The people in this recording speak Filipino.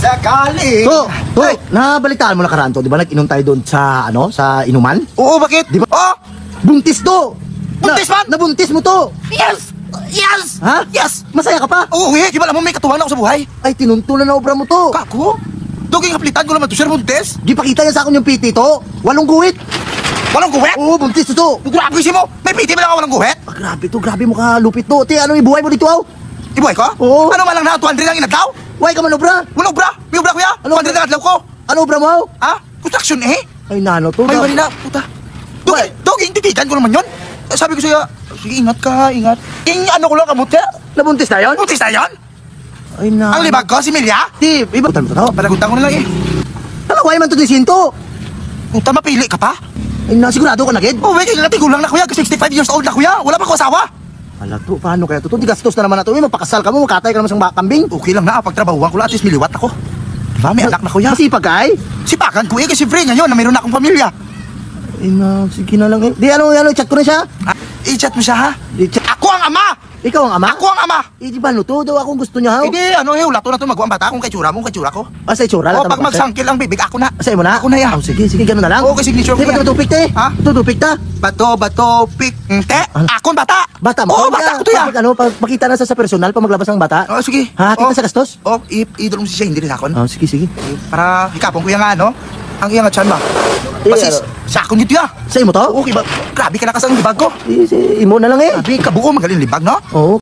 sakali. Ay, nabalitaan mo na karaan to, di ba? Nag-inom tayo doon sa, sa inuman? Oo, bakit? Di ba? Oh! Buntis to! Buntis man? Nabuntis mo to! Yes! Yes! Ha? Yes! Masaya ka pa? Oo, di ba alam mo may katuwang na ako sa buhay? Ay, tinuntulan na obra mo to. Kako? Duging kaplitan ko naman to, Sir Montes. Di pakita yan sa akin yung PT to. 8 guhit. Walang guwet? Oo, buntis to. Grabe si mo! May piti ba lang ako walang guwet? Ah, grabe to, grabe mo ka, lupit to. Ti, ano ibuhay mo dito, aw? Ibuhay ko? Oo. Ano man lang na 200 ang inadlaw? Huwag ka man obra. Walang obra! May obra kuya! Ano 200 ang adlaw ko! Ano obra mo, aw? Ha? Construction eh! Ay, nano to. Ay, kanina, puta. Duging, titigan ko naman yun. Sabi ko sa'yo, sige, ingat ka, ingat. Ano ko lang kamuti? Nabuntis na yun? Buntis na yun? Ay, nano. Ang libag ko, si Milya? Ti, iba. Putan mo to. Palagutan ko na lang eh. Talaway man to din sinto. Puta, mapili ka pa? Ay, sigurado ka na, Ged? Oh, wait, gulang na kuya. 65 years old na kuya. Wala pa ko asawa. Ala to, paano kaya to? Di gastos na naman na to. Magpakasal ka mo, makatay ka naman sa kambing. Okay lang na, pagtrabahuan ko lang, at least miliwat ako. Diba, may anak na kuya. Masipag ka, ay? Sipakan ko eh, kasi free ngayon na mayroon na akong pamilya. Ay, sige na lang. Di, chat ko na siya. Ah, i-chat mo siya ha? Chat. Ako ang ama! Ikaw ang ama? Ako ang ama! Di ba, to? Daw akong gusto niya, ha? Hindi, ulato na to magawa ang bata kung kay tsura mo, kay tsura ko. Ah, sa itsura lang. O, pag magsangkil ang bibig, ako na. Sa'yo mo na? Ako na yan. Oh, sige, ganun na lang. Oo, kasi signature ko Di ba yan. tutupik, te? Ha? Tutupik ta? Bato, pik, te. Ano? Akong bata. Bata mo? Oo, bata ko to yan. Pag makita na sa personal, pag maglabas ng bata. Oh, sige. Ha, kita sa gastos? Oh, idol mo siya, hindi rin akon. Oh, sige. Para hikapon ko yan nga, no? Ang iyang atsan ba? Eh, Pasis, sa akon dito ya. Sa'yo mo to? Okay ba? Grabe ka na kasang libag ko. Imo na lang eh. Grabe, kabuo, magaling libag, no? Oo.